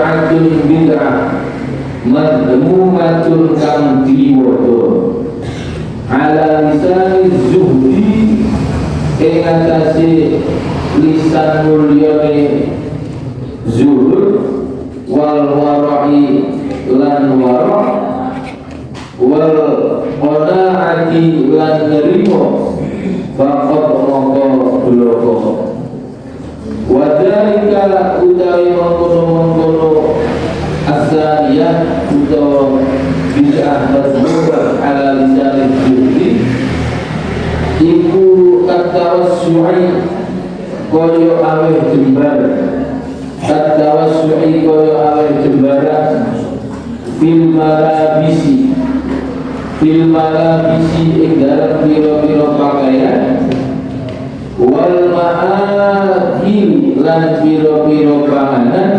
bid'atun bid'ah madmumatun kang diwoto ala lisan zuhdi ing atase lisan mulyane zuhud wal wara'i lan wara' wal qanaati lan nerimo faqad mongko bloko wadhalika utawi mengkono-mengkono asaliyah utawa bid'ah mazmumah ala lisan zuhdi iku at-tawassu'i koyo aweh jembar at-tawassu'i koyo aweh jembaran fil malabisi ing dalam piro-piro pakaian wal ma'akil lan piro-piro panganan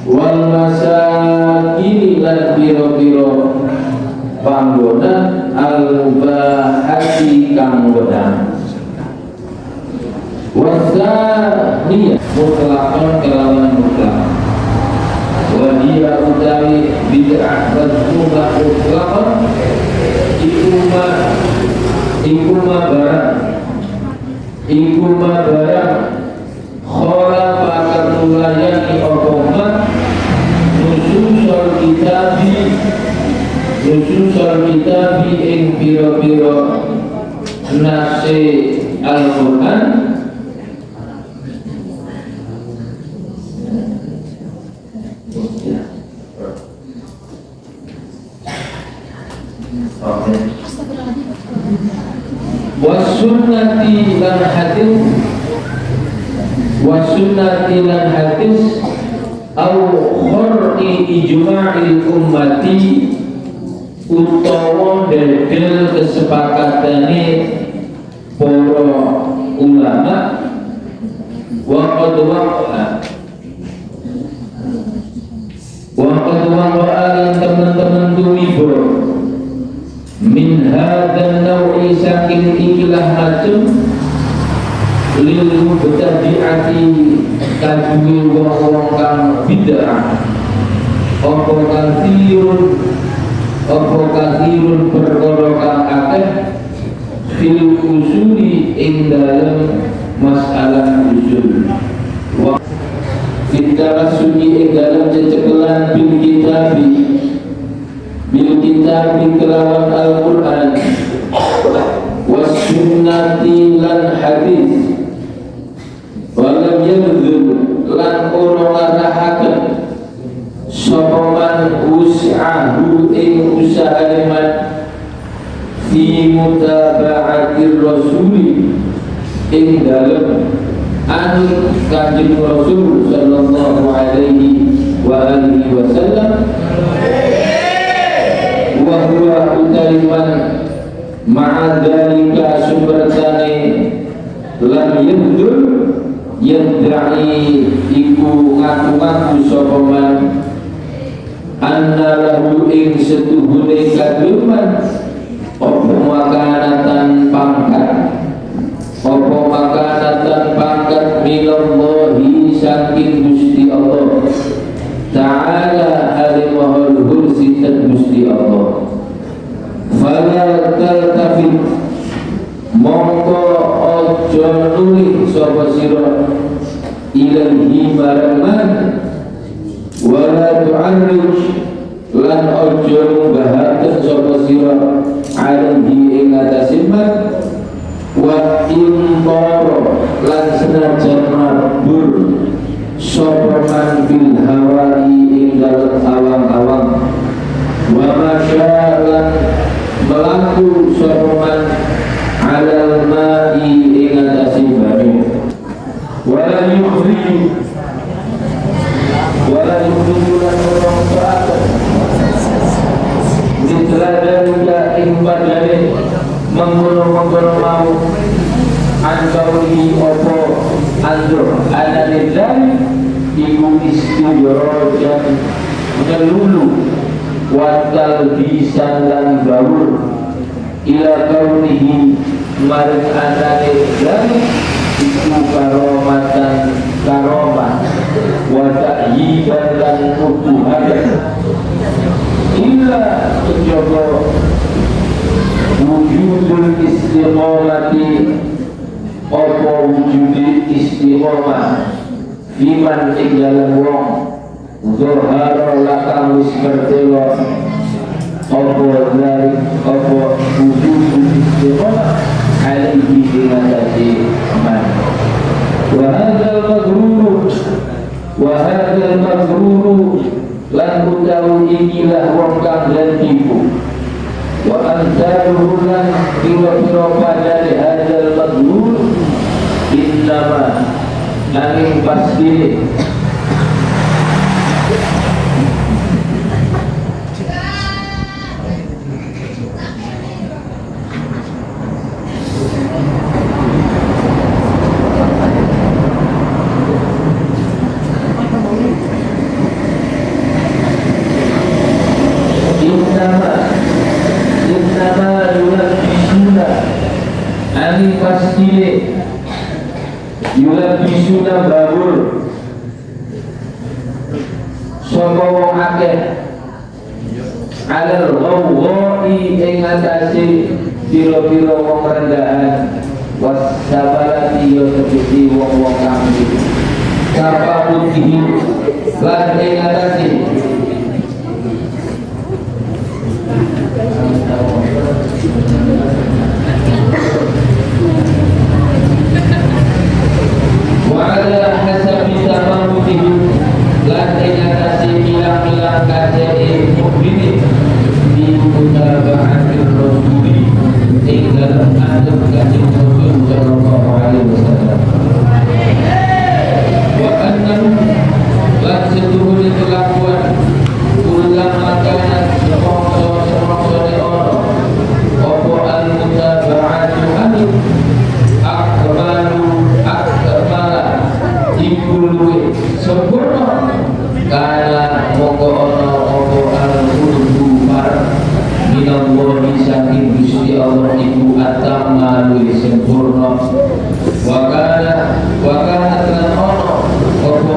wal masakin lan piro-piro panggonan al-mubahati kang godang wasaniya mutlaqan kelawan mutlaq wadiya utawi bid'ah mazmumah mutlaqan iku ma barang khalafa kamulayani okomat nususul kitabi ing piro-piro nase Al-Quran wasunnati lan hadis au khur'i ijma'il ummati utawa dedel kesepakatane para ulama wa qad waqa'a teman-teman tulibo min hadzal nau'i saking ikilah macem lil mubtadi'ati kadue wong kang bid'ah apa kathirun perkara kang akeh fil usuli ing dalem masalah usul wa fitara sunni ing dalem cecekelan bil kitabi kelawan Al-Quran was sunnati lan hadis walam yabdul lan ora larahaken sapa man us'ahu ing usahane man fi mutaba'atir rasuli ing dalem anut kanjeng Rasul sallallahu alaihi wa alihi wasallam wa huwa utaiman ma'adzalika subertane lam yabdul yadda'i iku ngaku-ngaku sapa man anna lahu ing setuhune kaduman apa makanatan pangkat minallahi saking Gusti Allah ta'ala alimahul hursi Gusti Allah fala taltafit mongko ojo nuli sapa sira ilahi marman wala tu'arrij lan ojo mbahaken sapa sira alaihi ing atasiman wa intara lan senajan mabur sapa man bil hawai ing dalem awang-awang wa masyalan melaku sapa man alal ma'i ing atase banyu wala yukhriju lan orang saat diteladannya ing badane mengkono-mengkono mau ankauli opo andro analidan iku istidrojan nyelulu watal bisan lan gaul ila kaunihi maring anane dan iku karomah wa ta'yidan lan lan nubuhan illa kejaba wujudul istiqomati apa wujudi istiqomah liman ing dalem wong zuhara lakang wis bertelo apa dari apa wujudul istiqomah alaihi binatati man wa hadzal maghrur lan utawi ikilah wong kang den tipu wa antaruhu lan kira-kira padane hadzal maghrur innama nanging pasti yulabisuna babur sapa wong akeh alal ghawai ing atase pira-pira wong rendahan wasabalati yo tegese wong-wong kang sapa putih lan ing atase wa'ala hasabi tamamutihim lan ingatasi bilang-bilang kajai mukminin di mutaba'atir rasuli tinggal adab kajai Rasul sallallahu alaihi wasallam wa annam lan setuhuni kelakuan ulang makanan semongso di orang opo al-mutaba'atu anil akmalu ikuluwe sempurna kala moko ono opo al-qurbu mar minallahi saking Gusti Allah iku atamalu sempurna wakana lan ono opo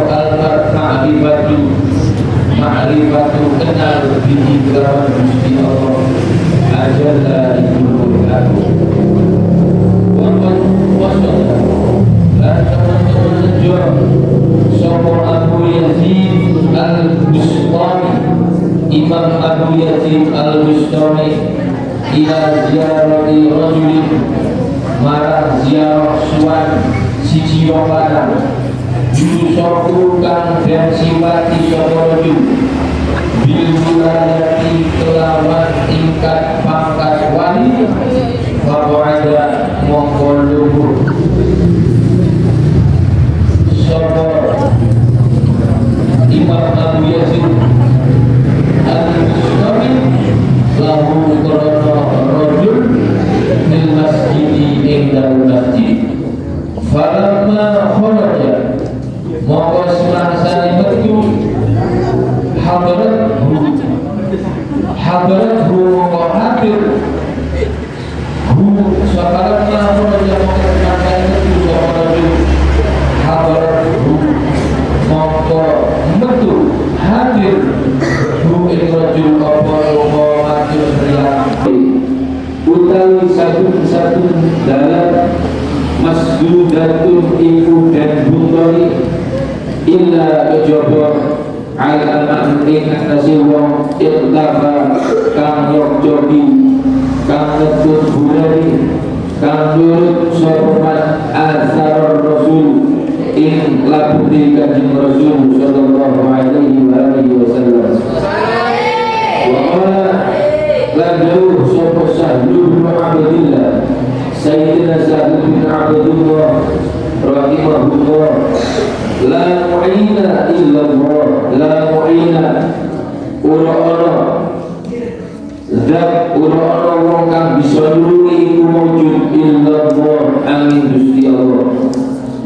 al-ma'rifatu kenal bihi kelawan Gusti Allah ajalla ikuluwe aku waman wasala lan teman-teman sejauh Sopo Abu Yazid Al-Bustami Imam Abu Yazid Al-Bustami ila ziarati rajulin marang ziarah suan siji wong lanang yusoku kang den simpati sapa rajul bil wilayati kelawan tingkat pangkat wali ada mongko luhur sapa Imam Abu Yazid Al-Bustami lahu korona rajul fil masjidi ing dalam masjid falamma kharaja maka semasa metu hadarathu maka hadir falamma kharaja maka semasa metu hadarathu maka metu hadir ing rajul apa matur utawi satu dalam masjudatun iku dan buntori illa kejaba ala ma'min atasi wong iqtafa kang yokjobi kang netut bulani kang nurut sopaman asar rasul in labuti kanjeng Rasul sallallahu alaihi wasallam wa qala lalu sapa Sahlu bin Abdillah Sayyidina Sahlu bin Abdullah rahimahullah la mu'ina illa Allah la mu'ina ura-ura zat ura-ura wong kang bisa nulungi iku wujud illa Allah amin Gusti Allah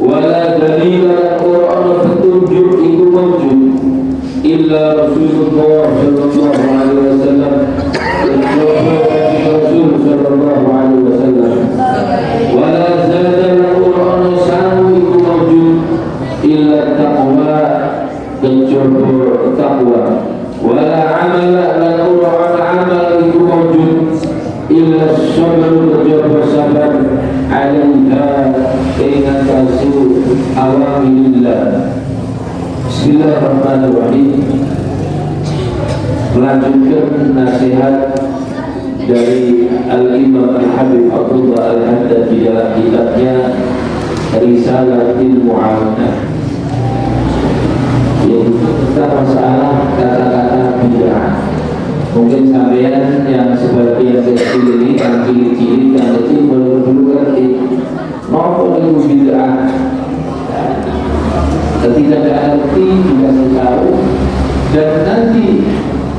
wala dalila ura-ura petunjuk iku wujud illa Rasulullah sallallahu alaihi wasallam Rasul sallallahu alaihi wasallam wala zadal ura-ura sawu iku wujud illa taqwa kecoba Bismillahirrahmanirrahim. Melanjutkan nasihat dari Al-Imam Al-Habib Abdullah Al-Haddad di dalam kitabnya Risalatil Mu'awanah, yaitu tentang masalah kata-kata bid'ah. Mungkin sampean yang sebagian kecil ini, yang cilik-cilik, yang kecil dulu ngerti mau itu bid'ah. Ketika tidak ngerti dikasih tahu, dan nanti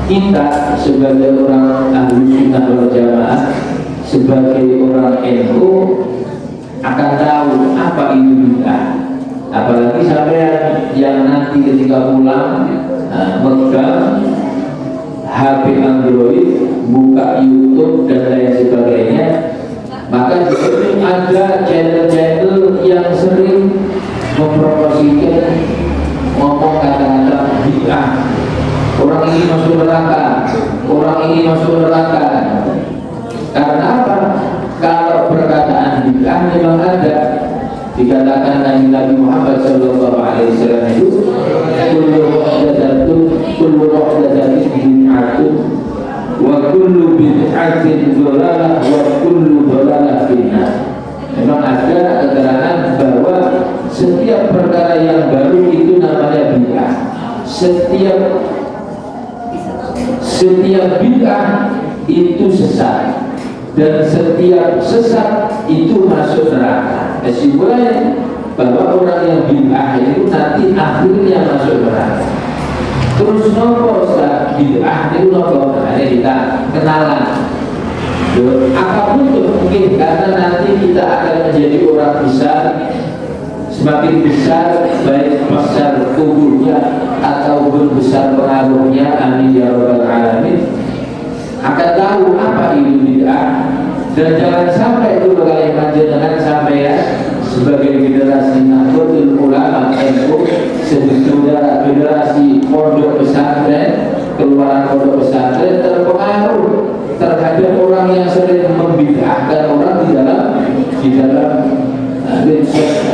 kita sebagai orang ahli sunnah wal jamaah, sebagai orang NU akan tahu apa itu bid'ah. Apalagi sampai yang nanti ketika pulang megang HP Android, buka YouTube dan lain sebagainya, maka di sini ada channel-channel yang sering mempromosikan ngomong kata-kata bid'ah. Orang ini masuk neraka, orang ini masuk neraka. Karena apa? Kalau perkataan bid'ah memang ada. Dikatakan Nabi Muhammad sallallahu alaihi wasallam itu kullu muhdatsatin bid'atun wa kullu bid'atin dhalalah wa kullu dhalalah finnar. Memang ada keterangan bahwa setiap perkara yang baru itu namanya bid'ah. Setiap bid'ah itu sesat, dan setiap sesat itu masuk neraka. Kesimpulannya bahwa orang yang bid'ah itu nanti akhirnya masuk neraka. Terus nopo bid'ah itu nopo? Nah, ini kita kenalan. Apapun itu mungkin, karena nanti kita akan menjadi orang besar. Semakin besar baik besar tubuhnya ataupun besar pengaruhnya, amin ya rabbal alamin, akan tahu apa itu bid'ah. Dan jangan sampai itu berkali panjenengan sampai ya sebagai generasi Nahdlatul Ulama NU, sebagai generasi pondok pesantren, keluaran pondok pesantren, terpengaruh terhadap orang yang sering membid'ahkan orang di dalam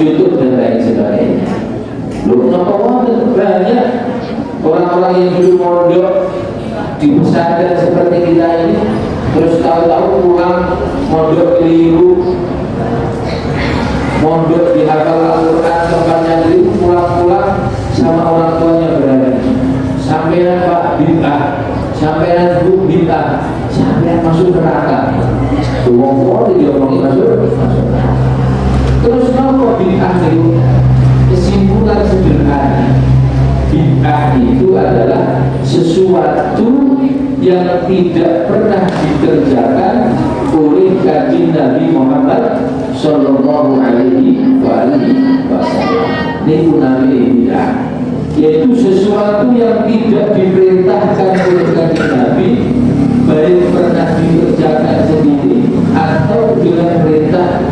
YouTube dan lain sebagainya. Lu kenapa banyak orang-orang yang dulu mondok di pesantren seperti kita ini, terus tahu-tahu pulang mondok keliru, mondok di hafal Al-Quran tempatnya keliru, pulang-pulang sama orang tuanya berani. Sampean Pak bid'ah, sampean Bu bid'ah, sampean masuk neraka. Wong-wong diomongin masuk neraka. Terus nopo bid'ah itu? Kesimpulan sederhana, bid'ah itu adalah sesuatu yang tidak pernah dikerjakan oleh Kanjeng Nabi Muhammad sallallahu alaihi wasallam. Ini namanya bid'ah, yaitu sesuatu yang tidak diperintahkan oleh Kanjeng Nabi, baik pernah dikerjakan sendiri atau dengan perintah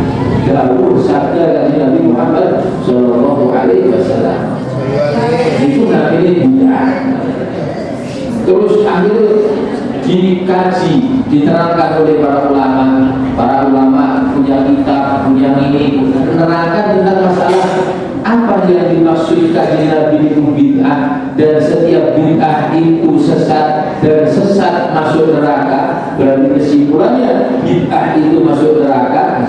dahulu sabda dari Nabi Muhammad sallallahu alaihi wasallam. Itu namanya bid'ah. Terus akhirnya dikaji, diterangkan oleh para ulama. Para ulama punya kitab, punya ini, menerangkan tentang masalah apa yang dimaksudkan di Nabi itu bid'ah, dan setiap bid'ah itu sesat, dan sesat masuk neraka. Berarti kesimpulannya bid'ah itu masuk neraka.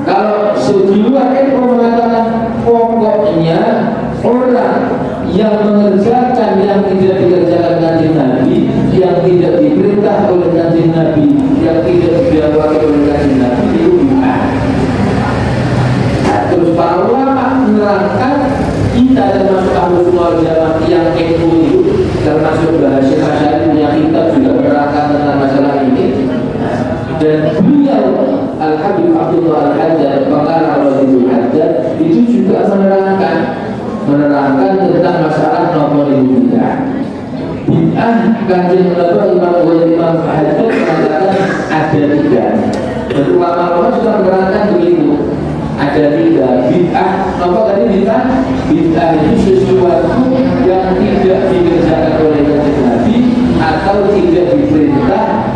Kalau di luar itu mengatakan pokoknya orang yang mengerjakan yang tidak dikerjakan Kanjeng Nabi, yang tidak diperintah oleh Kanjeng Nabi, yang tidak diawali oleh Kanjeng Nabi, itu bid'ah. Nah, terus para ulama menerangkan, kita termasuk Ahlus Sunnah wal Jamaah yang NU itu, termasuk Hasyim Asy'ari punya kitab juga menerangkan tentang masalah ini. Dan beliau Al-Habib Abdullah Al-Haddad, pengarang Al-Habib Al-Haddad, itu juga menerangkan tentang masalah nomor bid'ah. Bid'ah Kanjeng Nabi Imam Al-Haddad mengatakan ada tiga. Dan ulama-ulama sudah menerangkan begitu. Ada tiga. Bid'ah, apa tadi bid'ah? Bid'ah itu sesuatu yang tidak dikerjakan oleh Kanjeng Nabi atau tidak diperintah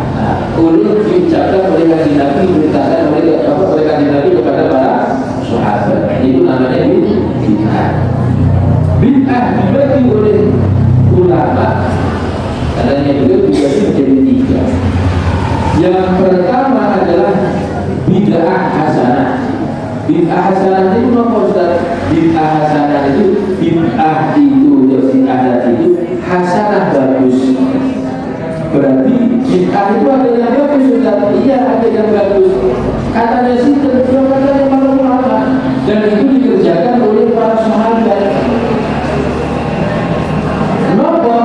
oleh diucapkan oleh Kanjeng Nabi, diperintahkan oleh Kanjeng Nabi kepada para sahabat. Itu namanya bid'ah. Bid'ah dibagi oleh Katanya beliau dibagi menjadi 3. Yang pertama adalah bid'ah hasanah. Bid'ah hasanah itu apa Ustaz? Bid'ah hasanah itu bid'ah itu hasanah bagus. Berarti bid'ah itu ada yang bagus Ustaz? Iya, ada yang bagus. Katanya sih tentu katanya para ulama, dan itu dikerjakan oleh para sahabat. Kenapa?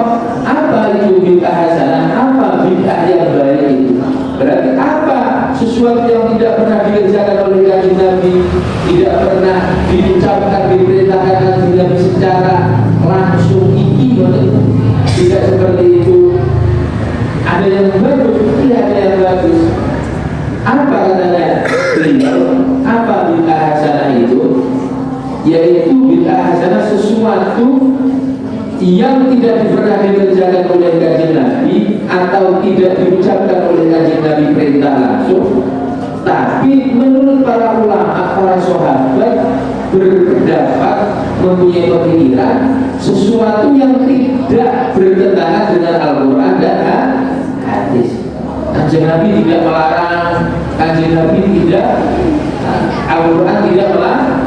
Apa itu bid'ah hasanah? Apa bid'ah yang baik itu? Berarti apa? Sesuatu yang tidak pernah dikerjakan oleh Kanjeng Nabi, tidak pernah diucapkan, diperintahkan Kanjeng Nabi secara langsung, tidak seperti itu. Ada yang bagus, tidak ada yang bagus. Apa katanya beliau? Apa bid'ah hasanah itu? Yaitu bid'ah hasanah sesuatu yang tidak pernah dikerjakan oleh Kanjeng Nabi atau tidak diucapkan oleh Kanjeng Nabi perintah langsung, tapi menurut para ulama, para sahabat berpendapat, mempunyai pemikiran sesuatu yang tidak bertentangan dengan Al-Quran dan hadis. Kanjeng Nabi tidak melarang, Kanjeng Nabi tidak, Al-Quran tidak melarang.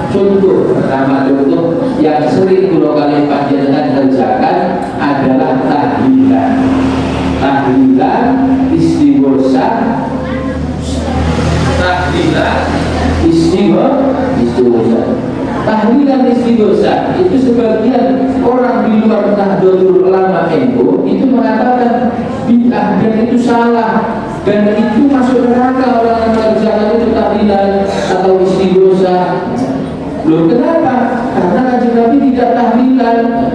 Contoh pertama, contoh yang sering kalau kalian panjenengan kerjakan adalah tahlilan, istighosa, tahlilan istighosa itu sebagian orang di luar Nahdlatul Ulama itu mengatakan bid'ah dan itu salah dan itu masuk neraka orang yang mengerjakan itu tahlilan atau istighosa. Loh, kenapa? Karena Kanjeng Nabi tidak tahlilan,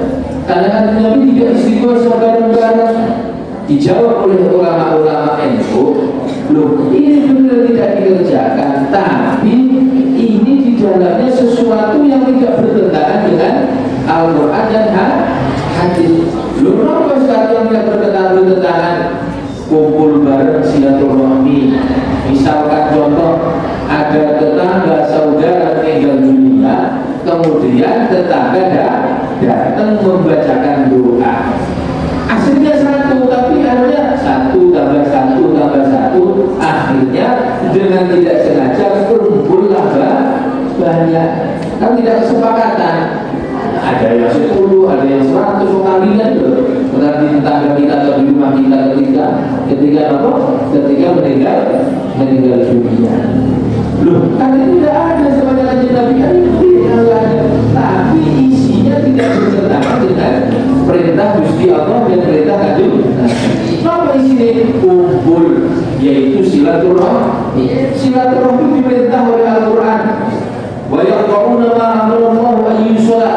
karena Kanjeng Nabi tidak istighosa bareng-bareng. Dijawab oleh ulama-ulama NU, loh ini benar tidak dikerjakan, tapi ini di dalamnya sesuatu yang tidak bertentangan dengan Al-Quran dan hadis. Loh, kenapa sesuatu yang tidak bertentangan? Kumpul bareng silaturahmi. Misalkan contoh, ada tetangga saudara meninggal dunia, kemudian tetangga datang membacakan doa. Aslinya 1, tapi akhirnya 1 tambah 1 tambah 1, akhirnya dengan tidak sengaja kumpullah banyak. Kan tidak kesepakatan. Ada yang 10, ada yang 100 kalian loh. Berarti tetangga kita atau di rumah kita ketika meninggal dunia. Loh, kan itu tidak ada sepanjang Kanjeng Nabi, kan itu tidak ada. Tapi isinya tidak bertentangan dengan perintah Gusti Allah dan perintah Kanjeng Nabi. Apa isinya? Kumpul, yaitu silaturahmi. Silaturahmi diperintah oleh Al-Quran. Wa yaqra'una ma amrallahu an yusalla.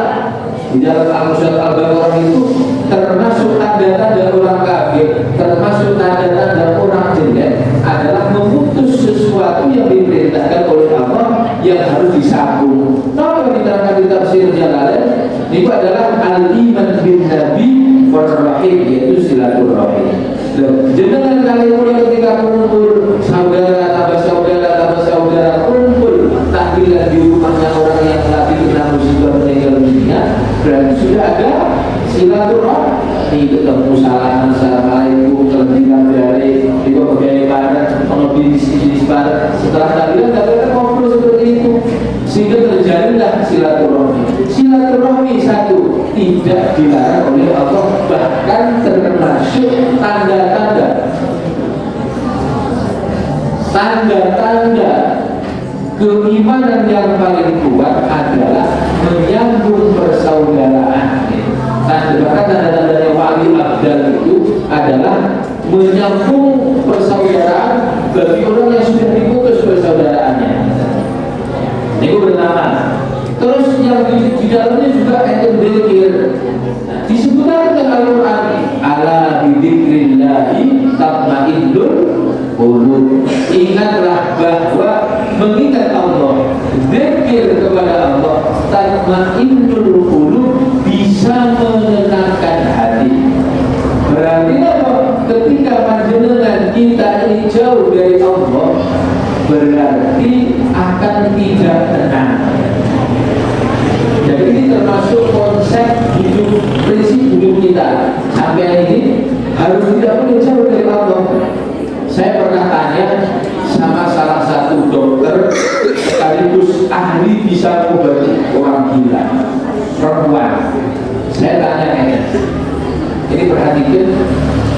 Di dalam Al-Surat Al-Baqarah itu termasuk tanda-tanda orang kafir, termasuk tanda-tanda orang jelek adalah memutus sesuatu yang diperintahkan oleh Allah yang harus disambung. Kalau diterangkan di tafsir Jalalain, itu adalah al-iman bin Nabi war-rahim, yaitu silaturahim. Jenengan kali mulai ketika kumpul saudara tambah saudara kumpul tahlilan di rumahnya orang yang tadi kena musibah meninggal dunia, berarti sudah ada silaturahmi, ketemu salaman, assalamualaikum, tertinggal dari itu pegawai barat, pengebudi di sebar. Setelah tahlilan kita ngobrol seperti itu, sehingga terjadilah silaturahmi. Silaturahmi 1 tidak dilarang oleh Allah, bahkan termasuk tanda-tanda keimanan yang paling kuat adalah menyambung persaudaraan. Bahkan tanda-tanda yang paling abdal itu adalah menyambung persaudaraan bagi orang yang sudah diputus persaudaraannya. Ini bernama. Terus yang di dalamnya juga ayat dzikir. Disebutkan dalam Al-Quran, ala bidzikrillahi tatmainnul qulub. Ingatlah bahwa mengingat Allah, zikir kepada Allah, tatmainnul qulub, bisa menenangkan hati. Berarti apa? Ketika panjenengan kita ini jauh dari Allah, berarti akan tidak tenang. Jadi ini termasuk konsep hidup, prinsip hidup kita. dokter sekaligus ahli bisa mengobati orang gila, perempuan. Saya tanya ini perhatikan,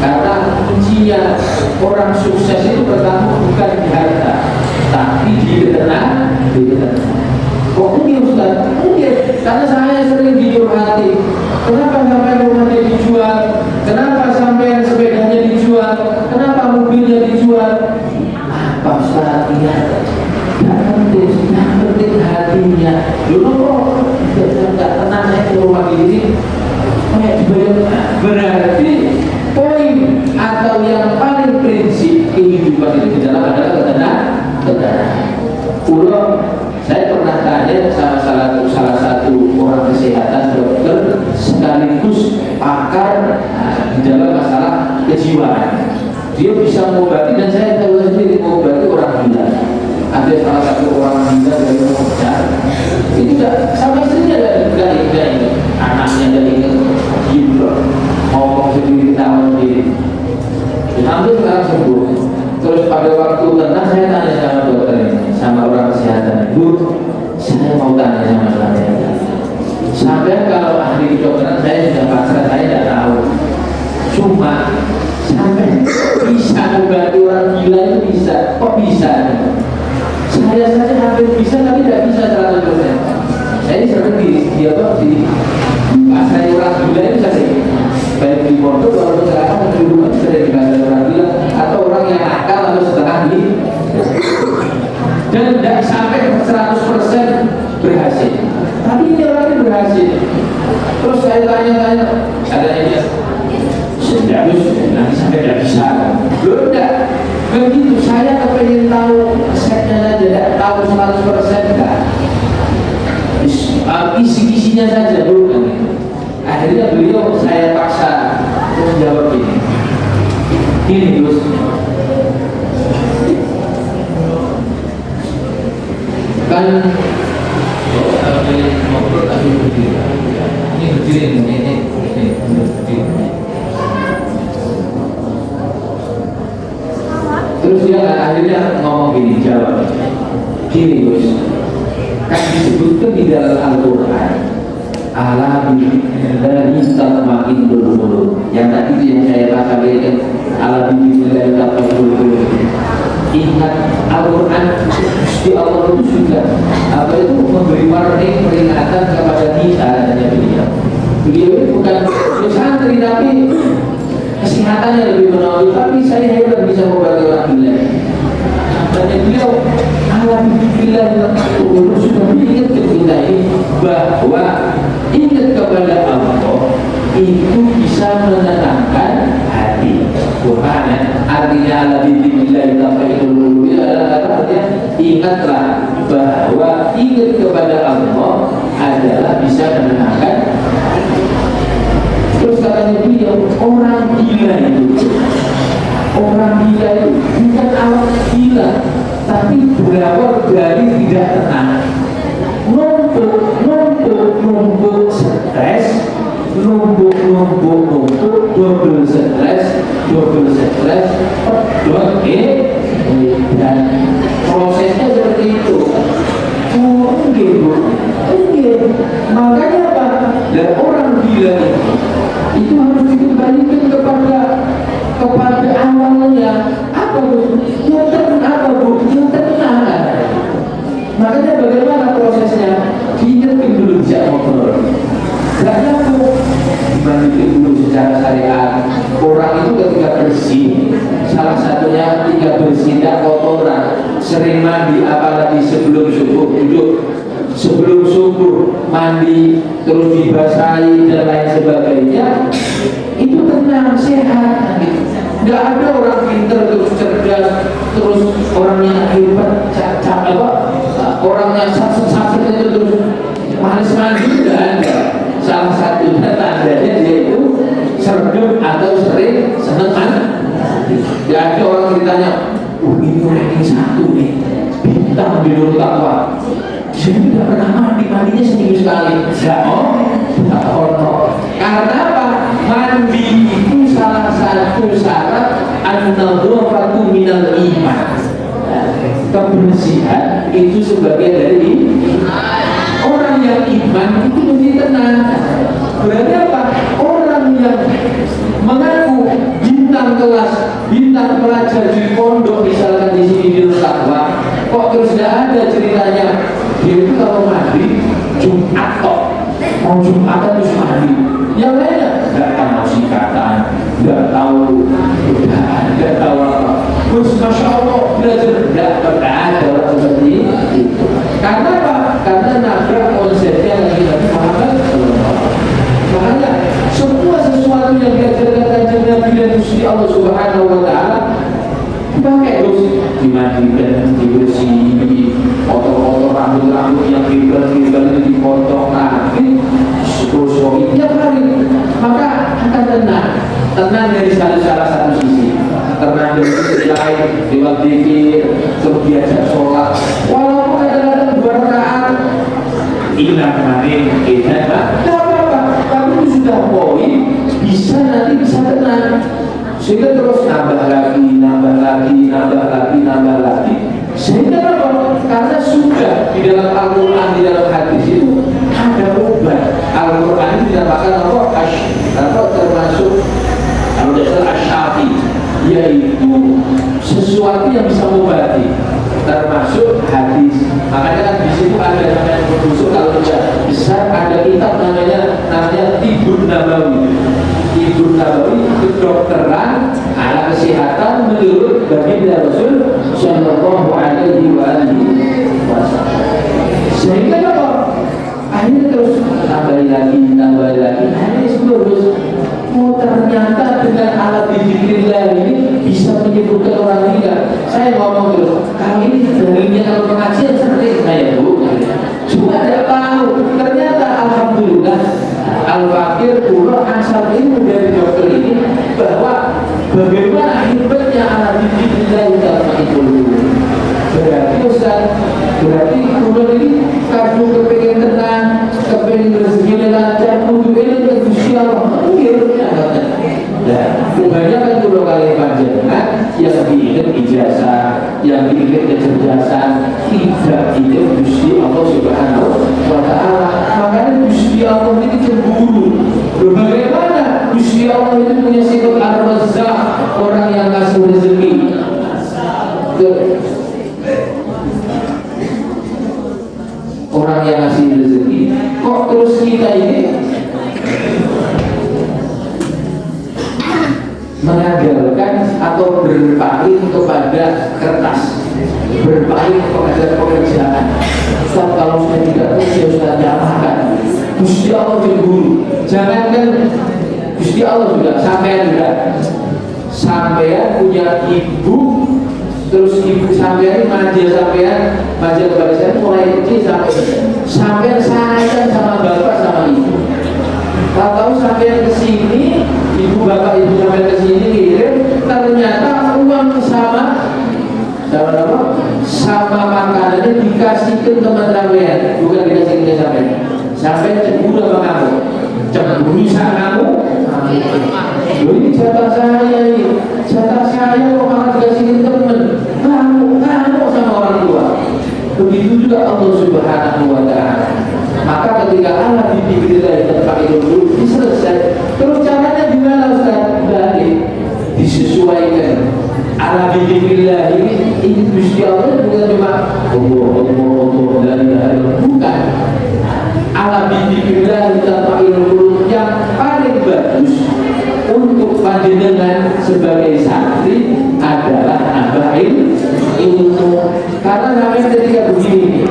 karena kuncinya orang sukses itu pertama bukan di harta, tapi di ketenangan. Kok mungkin Ustaz? Mungkin, karena saya sering dicurhati. Kenapa sampai rumahnya dijual? Kenapa sampai sepedanya dijual? Kenapa mobilnya dijual? Apa Ustaz? Yang penting hatinya. Dulu kok tidak tenang ke rumah ini. Berarti poin atau yang paling prinsip kehidupan itu di dalam adalah ketenangan. Saya pernah tanya sama salah satu orang kesehatan, dokter sekaligus pakar di dalam masalah kejiwaan. Dia bisa mengobati, dan saya tahu sendiri mengobati orang gila. Ada salah satu orang gila dari Jogja, itu sama istrinya dari anaknya dari gila, ngomong sendiri, tahu sendiri. Hampir sekarang sembuh. Terus pada waktu tenang saya tanya sama dokter ini, sama orang kesehatan, Bu, saya mau tanya sama saya. Sampai kalau ahli kedokteran saya sudah pasrah, saya tidak tahu. Cuma sampai bisa membantu orang gila itu bisa, kok bisa? Saya saja hampir bisa, tapi tidak bisa 100%. Saya sering di pasrah orang gila itu sering. Baik di pondok atau sekarang di rumah sudah dibantu orang gila atau orang yang nakal atau setengah di, dan tidak sampai 100% berhasil. Tapi ini orangnya berhasil. Terus saya tanya-tanya, katanya dia harus nanti sampai tidak bisa. Belum tidak begitu. Saya kepengen tahu resepnya saja, tidak tahu 100% enggak. Isi-isinya saja dulu. Akhirnya beliau saya paksa menjawab ini Gus, kan ngobrol tapi berdiri ini terus dia akhirnya ngomong gini, jawab gini Gus, kan disebutkan di dalam Al-Quran ala billahi tatma'innul qulub. Yang tadi itu yang saya bacakan, ala billahi tatma'innul qulub. Ingat Al-Quran, Gusti Allah itu sudah memberi warning, peringatan kepada kita dan beliau. Beliau itu bukan santri tapi kesehatannya lebih menonjol, tapi saya hebat bisa mengobati orang gila. Dan beliau ala billahi tatma'innul qulub sudah mengingatkan kita ini bahwa ingat kepada Allah itu bisa menenangkan hati. Quran artinya ala billahi tatma'innul qulub adalah artinya ingatlah bahwa ingat kepada Allah adalah bisa menenangkan. Terus katanya beliau, orang gila itu bukan awal gila, tapi berawal dari tidak tenang. Numpuk stres, numpuk double stres, pedot dan prosesnya seperti itu. Enggak. Makanya apa? Dan orang gila itu harus dikembalikan kepada awalnya. Apa Bu? Yang tenang. Makanya bagaimana prosesnya? Ingatkan dulu sejak ngobrol. Gak nyambung. Dibandingkan dulu secara syariat. Orang itu ketika bersih, salah satunya ketika bersih dan kotoran, sering mandi, apalagi sebelum subuh, sebelum subuh mandi, terus dibasahi dan lain sebagainya, itu tenang, sehat. Gak ada orang pintar terus cerdas, terus orangnya hebat, orangnya sakit itu terus manis mandi, tidak ada. Salah satunya tandanya dia itu serdum atau sering senang mandi. Tidak ada orang ditanya, ini ranking 1 nih, bintang di Nurul Taqwa. Dia tidak pernah mandinya seminggu sekali. Karena apa? Mandi itu salah satu syarat an-nadhafatu minal iman. Kebersihan itu sebagian dari orang yang iman itu mesti tenang. Berarti apa? Orang yang mengaku bintang kelas, bintang pelajar di pondok misalkan di sini di Takwa, kok terus tidak ada ceritanya dia itu kalau mandi Jumat kok, mau Jumatan terus mandi, yang lainnya nggak tahu sikatan, nggak tahu godaan, nggak tahu apa. Terus masya Allah belajar tidak ada orang seperti itu. Karena apa? Karena nabrak konsepnya lagi Muhammad. Makanya semua sesuatu yang diajarkan kanjeng Nabi dan Gusti Allah Subhanahu Wa Taala dipakai terus, dimandikan, dibersih, potong-potong rambut-rambut yang dibel-bel dipotong lagi, terus tiap hari. Maka akan tenang dari salah satu sisi, tenang dari sisi lain, lewat zikir, terus diajak sholat. Walaupun kadang-kadang 2 rakaat, ilah kemarin kita tapi itu sudah poin, bisa nanti bisa tenang. Sehingga terus nambah lagi, sehingga apa? Karena sudah di dalam Al-Quran, di dalam hadis itu ada obat. Al-Quran ini dinamakan apa? Termasuk al-dasar asyafi, yaitu sesuatu yang bisa mengobati, termasuk hadis. Makanya kan di situ ada namanya khusus, kalau tidak besar ada kitab namanya Tibun Nabawi. Tibun Nabawi, kedokteran ala kesehatan menurut baginda Rasul Shallallahu Alaihi Wasallam. Sehingga apa? Akhirnya terus tambah lagi, akhirnya terus. Oh ternyata dengan alat dzikrillah ini bisa menyembuhkan orang gila. Saya ngomong terus, kali ini dalilnya kalau pengajian seperti saya bu. Cuma tidak tahu, ternyata alhamdulillah Al-Fakir Pulau asal ilmu dari dokter ini bahwa bagaimana hebatnya alat dzikrillah dalam itu. Berarti Ustaz, berarti Pulau ini kamu kepengen tenang, kepengen rezeki lancar, untuk ini ke Gusti Allah. Nah, kebanyakan Pulau kali panjenengan yang diingat ijazah, yang diingat kecerdasan, tidak diingat Gusti Allah Subhanahu Wa Taala. Makanya Gusti Allah ini cemburu. Bagaimana Gusti Allah itu punya sifat Ar-Razzaq, orang yang ngasih rezeki. Orang yang ngasih rezeki. Kok terus kita ini mengandalkan atau berpaling kepada kertas, berpaling kepada pekerjaan. Ustaz, kalau saya tidak kerja, Ustaz nyamakan. Gusti Allah cemburu. Jangankan Gusti Allah juga, sampean juga. Sampean punya ibu, terus ibu sampean manja kepada saya mulai kecil sampean sayang sama bapak sama ibu. Kalau sampean kesini, ibu bapak ibu sampean kesini kirim, ternyata uang sama makanannya dikasihkan teman sampean, bukan dikasihkan ke sampean. Sampean cemburu apa kamu? Cemburu sama kamu? Ini jatah saya kok malah dikasihkan teman. Kamu sama orang tua. Begitu juga Allah Subhanahu Wa Taala. Maka ketika Allah dipikirkan tempat itu dulu diselesai. Terus caranya gimana Ustaz? Balik disesuaikan. Allah dipikirkan ini Gusti Allah bukan cuma Allah la ilaha illallah, bukan. Allah dipikirkan tempat itu dulu yang paling bagus untuk panjenengan sebagai santri adalah nambahil ilmu. Karena namanya ketika begini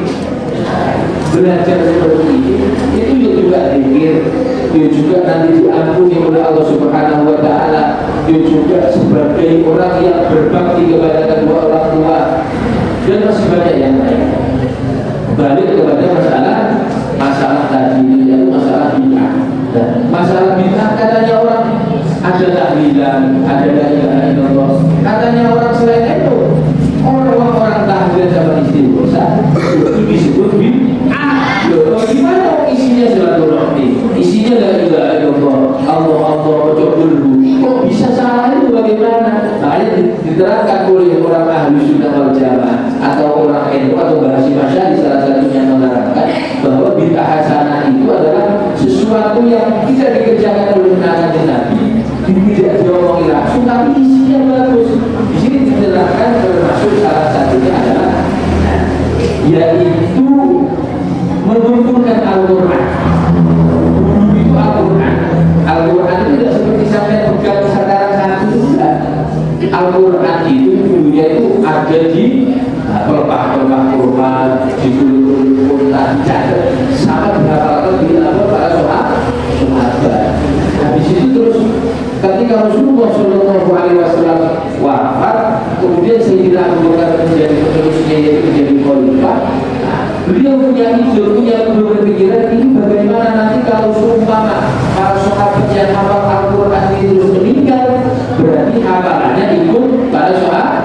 belajar seperti ini, itu juga zikir, itu juga nanti diampuni oleh Allah Subhanahu Wa Taala, itu juga sebagai orang yang berbakti kepada kedua orang tua, dan masih banyak yang lain. Balik kepada masalah tadi itu masalah bid'ah. Masalah bid'ah katanya orang ada tahlilan, ada la ilaha illallah. Katanya orang selain itu orang tahlilan sama istighosah itu disebut bid'ah. Gimana isinya silaturahmi? Isinya la ilaha illallah, Allah coba dulu. Kok bisa salah itu bagaimana? Makanya diterangkan oleh orang ahli sunnah wal jamaah atau orang NU atau bahasa ketika Rasulullah Shallallahu Alaihi Wasallam wafat, kemudian Sayyidina Abu Bakar menjadi penerusnya, yaitu menjadi khalifah. Beliau punya ide, punya berpikiran ini bagaimana nanti kalau seumpama para sahabat yang hafal Al-Quran ini terus meninggal, berarti hafalannya ikut para sahabat.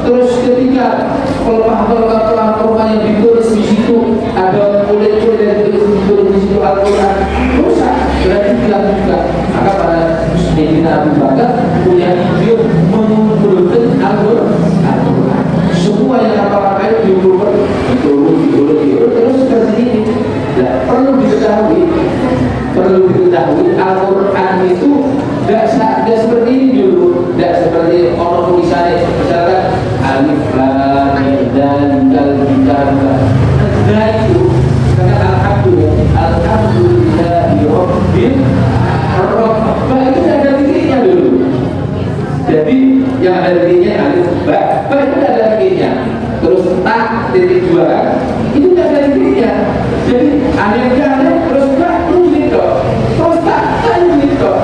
Terus ketika pelepah-pelepah yang ditulis di situ, ada kulit-kulit yang ditulis di situ Al-Quran, rusak, berarti hilang juga. Maka para Sayyidina Abu Bakar punya ide mengumpulkan Al-Quran. Semua yang apa-apa itu diukur terus seperti ini. Nah, perlu diketahui Al-Quran itu tidak seperti ini dulu, tidak seperti orang tulisannya misalkan alif lam mim dzalikal kitab. Nah itu karena alhamdulillahi rabbil alamin, itu ada titiknya dulu. Jadi yang ada titiknya alif ba itu ada titiknya. Terus tak titik dua kan? Itu tidak ada titiknya. Jadi alif terus ba terus gitu. Terus tak gitu.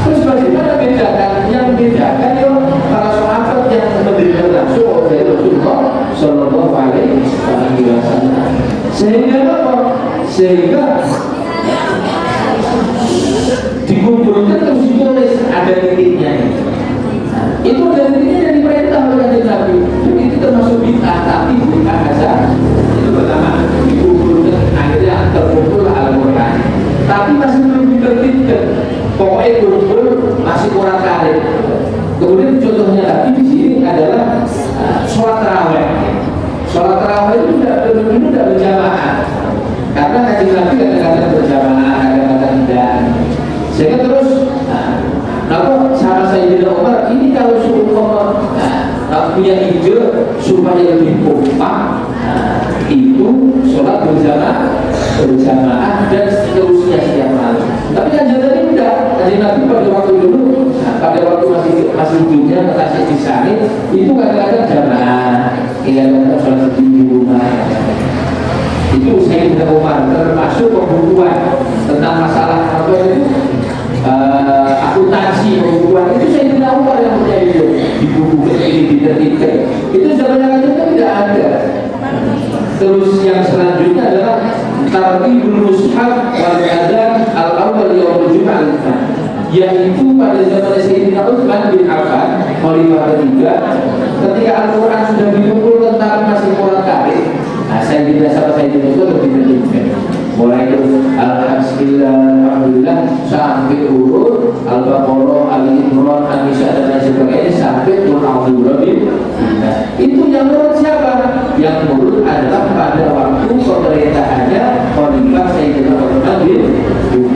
Terus bagaimana bedakan? Yang membedakan itu para sahabat yang menderita langsung oleh Rasulullah Shallallahu Alaihi Wasallam. Sehingga apa? Sehingga dikumpulkan terus ditulis ada titiknya. Itu dari titiknya yang diperintah oleh Nabi. Itu termasuk bid'ah, tapi bid'ah hasan. Itu pertama dikumpulkan, akhirnya terkumpul Al-Quran. Tapi masih belum ditertibkan. Pokoknya kumpul masih kurang karet. Kemudian contohnya lagi di sini adalah sholat tarawih. Sholat tarawih itu tidak berjamaah. Karena kajian Nabi kadang-kadang berjamaah, kadang-kadang tidak. Sehingga terus sama Sayyidina Umar ini kalau seumpama punya ide supaya lebih kompak, itu sholat berjamaah dan seterusnya setiap malam. Tapi kajian tadi tidak. Kajian Nabi pada waktu dulu, pada waktu masih hidupnya masih di sana, itu kadang-kadang jamaah, kadang-kadang sholat di rumah. Itu Sayyidina Umar termasuk pembukuan tentang masalah apa itu akuntansi pembukuan itu Sayyidina Umar yang punya itu di buku ini ditertibkan. Itu zamannya kajian kan tidak ada. Terus yang selanjutnya adalah Tartibul Mushaf wal Adzan al-awwal yaumul Jum'ah, yaitu pada zaman Sayyidina Utsman bin Affan khalifah ketiga, ketika Al-Quran sudah dikumpulkan tapi masih kurang karet. Nah, Sayyidina itu lebih ditertibkan. Mulai itu Alhamdulillah sampai urut Al-Baqarah, Al-Imran, An-Nisa dan lain sebagainya sampai Al-A'udzu. Itu yang menurut siapa? Yang menurut adalah pada waktu pemerintahannya Khalifah Sayyidina Utsman bin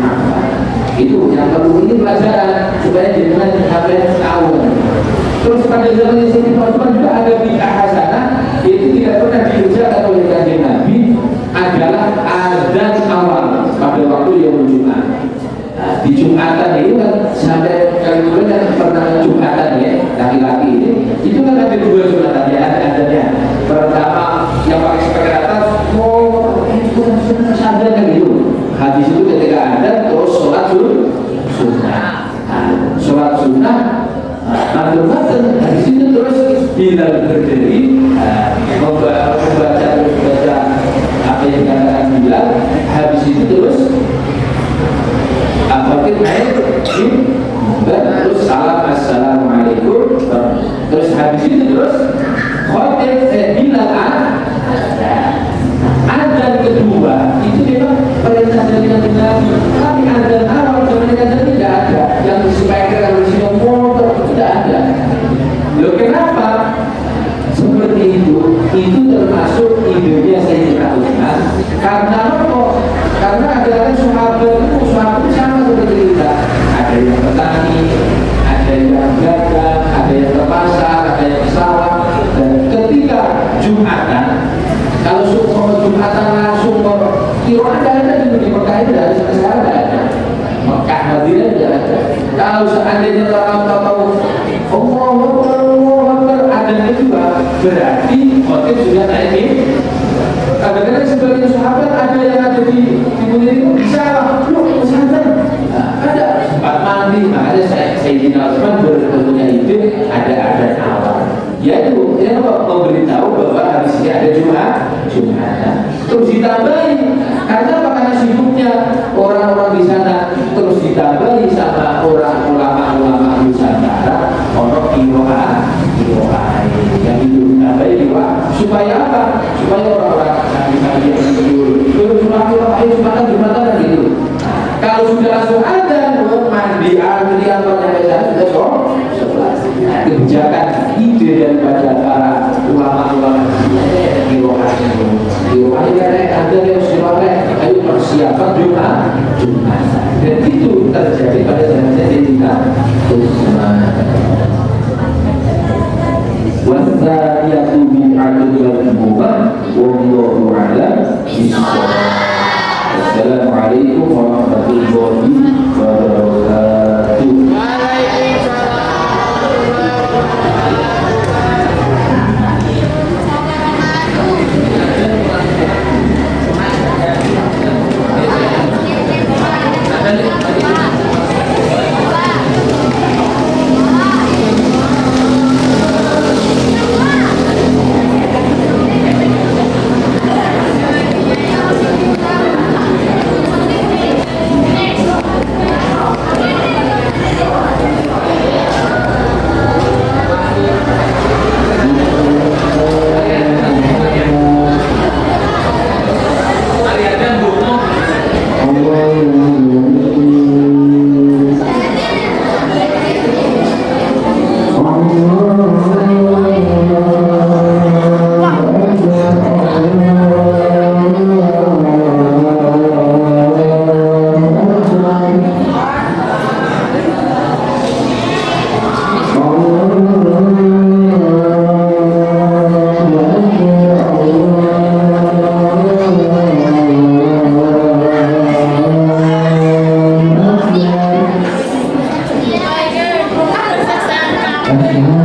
Affan. Itu yang perlu ini pelajaran supaya jangan sampai tahu. Terus pada zaman Sayyidina Utsman juga ada bid'ah hasanah, itu tidak pernah dikerjakan oleh kajian Nabi, adalah azan awal pada waktu yang Jumat. Nah, di Jumatan itu kan sampai kali yang pernah Jumatan ya laki-laki ini, itu kan ada dua Jumatan ya, ada adanya. Pertama yang pakai sepeda atas, itu kan sadar kan gitu. Hadis itu ketika ada terus sholat sunnah, sholat sunnah. Maklum-maklum dari situ terus bila berdiri membaca apa yang dikatakan Bilal, habis itu terus apakah naik terus salam assalamualaikum, terus habis itu terus khotib Bilal adzan kedua itu memang perintah dari Nabi, tapi adzan awal zaman adzan tidak ada yang supaya kalau di sini motor tidak ada. Loh kenapa seperti itu? Itu termasuk idenya Sayyidina Utsman. Karena apa? Karena ada sahabat itu sama seperti kita. Ada yang petani, ada yang dagang, ada yang ke pasar, ada yang pesawat. Dan ketika Jumatan, kalau suka Jumatan langsung kira ada di Mekah itu dari sekarang ada. Mekah Madinah tidak ada. Kalau seandainya orang tahu Allah adanya juga, berarti khotib sudah naik ini. Kadang-kadang sebagian sahabat ada yang ada di timur itu bisa lah, lu pesantren ada tempat mandi sekali. Makanya Sayyidina Utsman berpunya ide ada adat awal, yaitu dia memberitahu bahwa hari ini ada Jumatan. Terus ditambahi karena karena sibuknya orang-orang di sana, terus ditambahi sama orang ulama Nusantara ono kiroah yang itu ditambahi kiroah supaya apa? Supaya orang-orang kami yang terus Jumatan gitu. Kalau sudah langsung ada mandi antri apa sampai sana sudah kebijakan ide daripada para ulama-ulama kiroah ada yang silakan ayo persiapan Jumat dan itu terjadi pada zaman Sayyidina Utsman. Wassalatu bid'atun madhmumah wallahu a'lam bishawab. Assalamualaikum warahmatullahi wabarakatuh. Thank you.